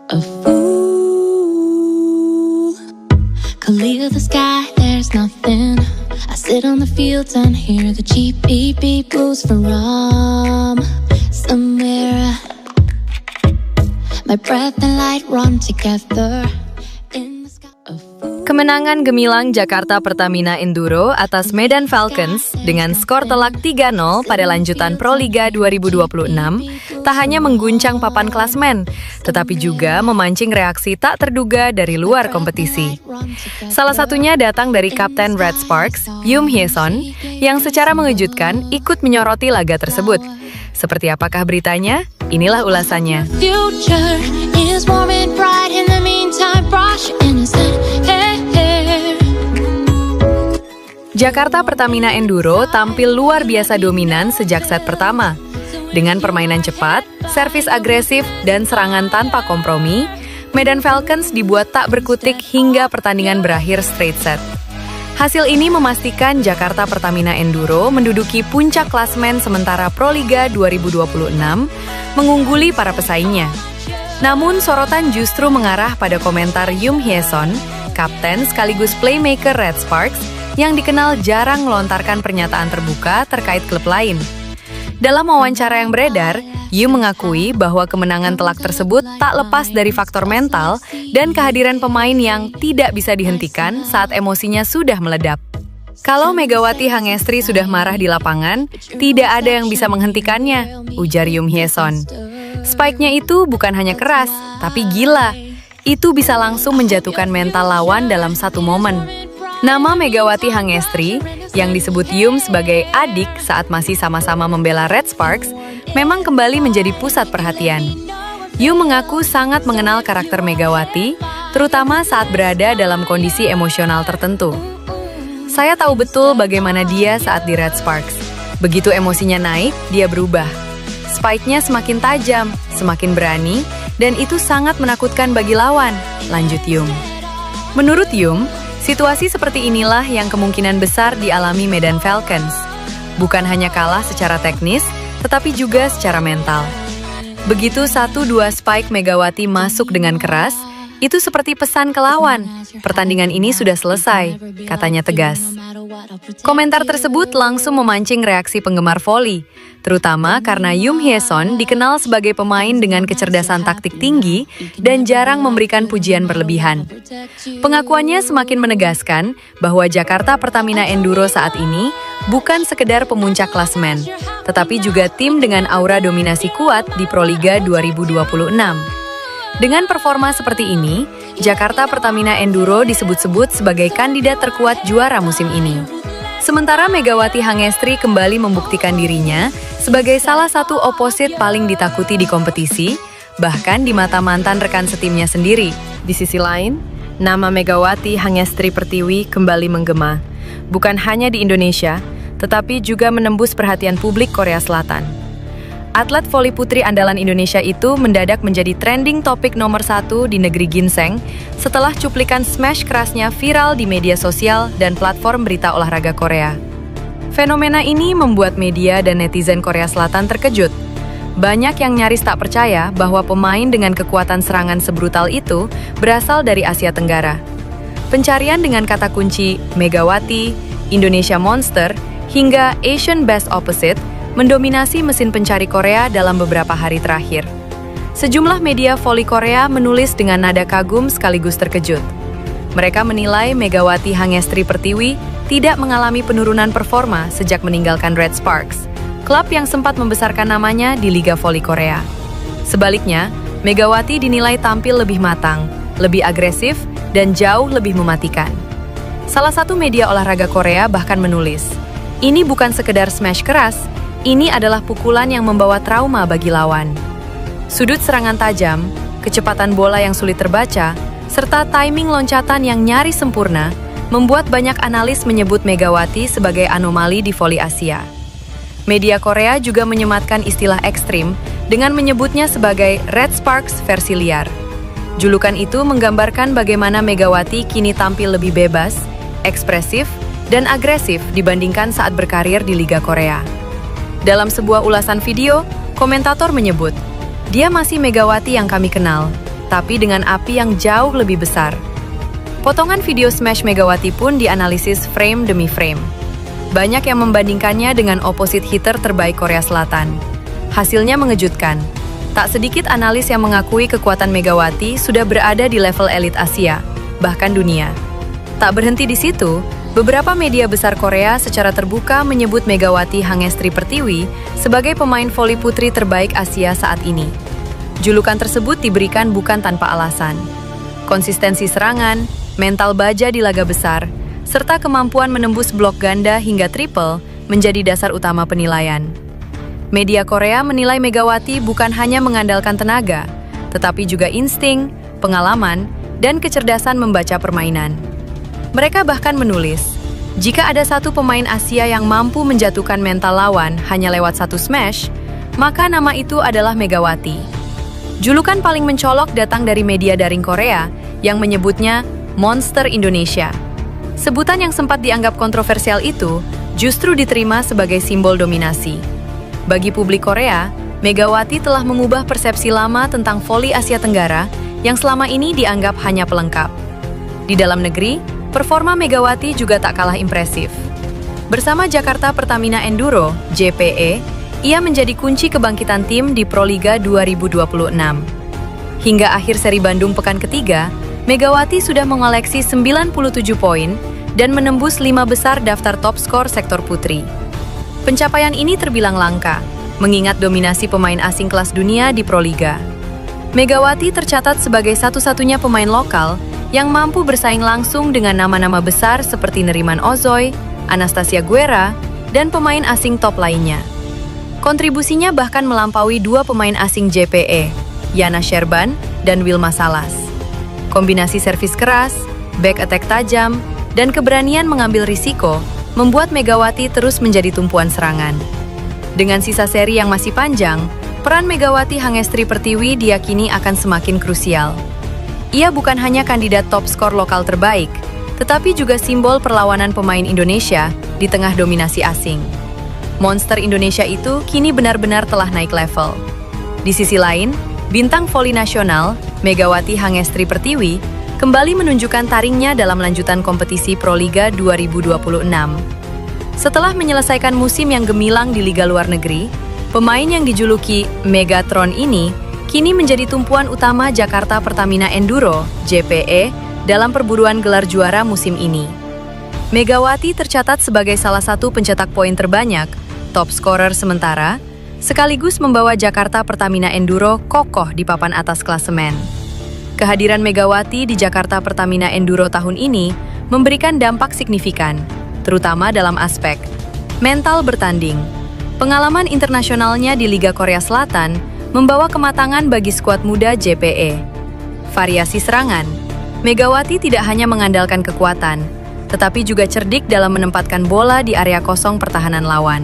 A fool could leave the sky, there's nothing. I sit on the fields and hear the cheap beep beep blues from somewhere. My breath and light run together in the sky. Kemenangan gemilang Jakarta Pertamina Enduro atas Medan Falcons dengan skor telak 3-0 pada lanjutan Proliga 2026 tak hanya mengguncang papan klasmen, tetapi juga memancing reaksi tak terduga dari luar kompetisi. Salah satunya datang dari Kapten Red Sparks, Yoom Hye-son, yang secara mengejutkan ikut menyoroti laga tersebut. Seperti apakah beritanya? Inilah ulasannya. Future is warm and bright in the meantime, brush your innocent hair. Jakarta Pertamina Enduro tampil luar biasa dominan sejak set pertama. Dengan permainan cepat, servis agresif, dan serangan tanpa kompromi, Medan Falcons dibuat tak berkutik hingga pertandingan berakhir straight set. Hasil ini memastikan Jakarta Pertamina Enduro menduduki puncak klasmen sementara Proliga 2026, mengungguli para pesaingnya. Namun, sorotan justru mengarah pada komentar Yoom Hye-son, kapten sekaligus playmaker Red Sparks, yang dikenal jarang melontarkan pernyataan terbuka terkait klub lain. Dalam wawancara yang beredar, Yoom mengakui bahwa kemenangan telak tersebut tak lepas dari faktor mental dan kehadiran pemain yang tidak bisa dihentikan saat emosinya sudah meledak. Kalau Megawati Hangestri sudah marah di lapangan, tidak ada yang bisa menghentikannya, ujar Yoom Hye-son. Spike-nya itu bukan hanya keras, tapi gila. Itu bisa langsung menjatuhkan mental lawan dalam satu momen. Nama Megawati Hangestri, yang disebut Yoom sebagai adik saat masih sama-sama membela Red Sparks, memang kembali menjadi pusat perhatian. Yoom mengaku sangat mengenal karakter Megawati, terutama saat berada dalam kondisi emosional tertentu. Saya tahu betul bagaimana dia saat di Red Sparks. Begitu emosinya naik, dia berubah. Spike-nya semakin tajam, semakin berani, dan itu sangat menakutkan bagi lawan, lanjut Yoom. Menurut Yoom, situasi seperti inilah yang kemungkinan besar dialami Medan Falcons. Bukan hanya kalah secara teknis, tetapi juga secara mental. Begitu 1-2 spike Megawati masuk dengan keras, itu seperti pesan ke lawan. Pertandingan ini sudah selesai, katanya tegas. Komentar tersebut langsung memancing reaksi penggemar voli, terutama karena Yoom Hye-son dikenal sebagai pemain dengan kecerdasan taktik tinggi dan jarang memberikan pujian berlebihan. Pengakuannya semakin menegaskan bahwa Jakarta Pertamina Enduro saat ini bukan sekedar pemuncak klasmen, tetapi juga tim dengan aura dominasi kuat di Proliga 2026. Dengan performa seperti ini, Jakarta Pertamina Enduro disebut-sebut sebagai kandidat terkuat juara musim ini. Sementara Megawati Hangestri kembali membuktikan dirinya sebagai salah satu oposit paling ditakuti di kompetisi, bahkan di mata mantan rekan setimnya sendiri. Di sisi lain, nama Megawati Hangestri Pertiwi kembali menggema, bukan hanya di Indonesia, tetapi juga menembus perhatian publik Korea Selatan. Atlet voli putri andalan Indonesia itu mendadak menjadi trending topik nomor 1 di negeri ginseng setelah cuplikan smash kerasnya viral di media sosial dan platform berita olahraga Korea. Fenomena ini membuat media dan netizen Korea Selatan terkejut. Banyak yang nyaris tak percaya bahwa pemain dengan kekuatan serangan sebrutal itu berasal dari Asia Tenggara. Pencarian dengan kata kunci Megawati, Indonesia Monster, hingga Asian Best Opposite mendominasi mesin pencari Korea dalam beberapa hari terakhir. Sejumlah media voli Korea menulis dengan nada kagum sekaligus terkejut. Mereka menilai Megawati Hangestri Pertiwi tidak mengalami penurunan performa sejak meninggalkan Red Sparks, klub yang sempat membesarkan namanya di Liga Voli Korea. Sebaliknya, Megawati dinilai tampil lebih matang, lebih agresif, dan jauh lebih mematikan. Salah satu media olahraga Korea bahkan menulis, "Ini bukan sekedar smash keras, ini adalah pukulan yang membawa trauma bagi lawan." Sudut serangan tajam, kecepatan bola yang sulit terbaca, serta timing loncatan yang nyaris sempurna, membuat banyak analis menyebut Megawati sebagai anomali di voli Asia. Media Korea juga menyematkan istilah ekstrim dengan menyebutnya sebagai Red Sparks versi liar. Julukan itu menggambarkan bagaimana Megawati kini tampil lebih bebas, ekspresif, dan agresif dibandingkan saat berkarir di Liga Korea. Dalam sebuah ulasan video, komentator menyebut, "Dia masih Megawati yang kami kenal. tapi dengan api yang jauh lebih besar. Potongan video smash Megawati pun dianalisis frame demi frame. Banyak yang membandingkannya dengan opposite hitter terbaik Korea Selatan. Hasilnya mengejutkan. Tak sedikit analis yang mengakui kekuatan Megawati sudah berada di level elit Asia, bahkan dunia. Tak berhenti di situ, beberapa media besar Korea secara terbuka menyebut Megawati Hangestri Pertiwi sebagai pemain voli putri terbaik Asia saat ini. Julukan tersebut diberikan bukan tanpa alasan. Konsistensi serangan, mental baja di laga besar, serta kemampuan menembus blok ganda hingga triple menjadi dasar utama penilaian. Media Korea menilai Megawati bukan hanya mengandalkan tenaga, tetapi juga insting, pengalaman, dan kecerdasan membaca permainan. Mereka bahkan menulis, jika ada satu pemain Asia yang mampu menjatuhkan mental lawan hanya lewat satu smash, maka nama itu adalah Megawati. Julukan paling mencolok datang dari media daring Korea yang menyebutnya Monster Indonesia. Sebutan yang sempat dianggap kontroversial itu justru diterima sebagai simbol dominasi. Bagi publik Korea, Megawati telah mengubah persepsi lama tentang voli Asia Tenggara yang selama ini dianggap hanya pelengkap. Di dalam negeri, performa Megawati juga tak kalah impresif. Bersama Jakarta Pertamina Enduro, JPE, ia menjadi kunci kebangkitan tim di Proliga 2026. Hingga akhir seri Bandung pekan ketiga, Megawati sudah mengoleksi 97 poin dan menembus 5 besar daftar top skor sektor putri. Pencapaian ini terbilang langka, mengingat dominasi pemain asing kelas dunia di Proliga. Megawati tercatat sebagai satu-satunya pemain lokal yang mampu bersaing langsung dengan nama-nama besar seperti Neriman Ozoy, Anastasia Guerra, dan pemain asing top lainnya. Kontribusinya bahkan melampaui 2 pemain asing JPE, Yana Sherban dan Wilma Salas. Kombinasi servis keras, back attack tajam, dan keberanian mengambil risiko membuat Megawati terus menjadi tumpuan serangan. Dengan sisa seri yang masih panjang, peran Megawati Hangestri Pertiwi diyakini akan semakin krusial. Ia bukan hanya kandidat top skor lokal terbaik, tetapi juga simbol perlawanan pemain Indonesia di tengah dominasi asing. Monster Indonesia itu kini benar-benar telah naik level. Di sisi lain, bintang voli nasional, Megawati Hangestri Pertiwi, kembali menunjukkan taringnya dalam lanjutan kompetisi Proliga 2026. Setelah menyelesaikan musim yang gemilang di liga luar negeri, pemain yang dijuluki Megatron ini kini menjadi tumpuan utama Jakarta Pertamina Enduro, JPE, dalam perburuan gelar juara musim ini. Megawati tercatat sebagai salah satu pencetak poin terbanyak, top scorer sementara, sekaligus membawa Jakarta Pertamina Enduro kokoh di papan atas klasemen. Kehadiran Megawati di Jakarta Pertamina Enduro tahun ini memberikan dampak signifikan, terutama dalam aspek mental bertanding. Pengalaman internasionalnya di Liga Korea Selatan membawa kematangan bagi skuad muda JPE. Variasi serangan, Megawati tidak hanya mengandalkan kekuatan, tetapi juga cerdik dalam menempatkan bola di area kosong pertahanan lawan.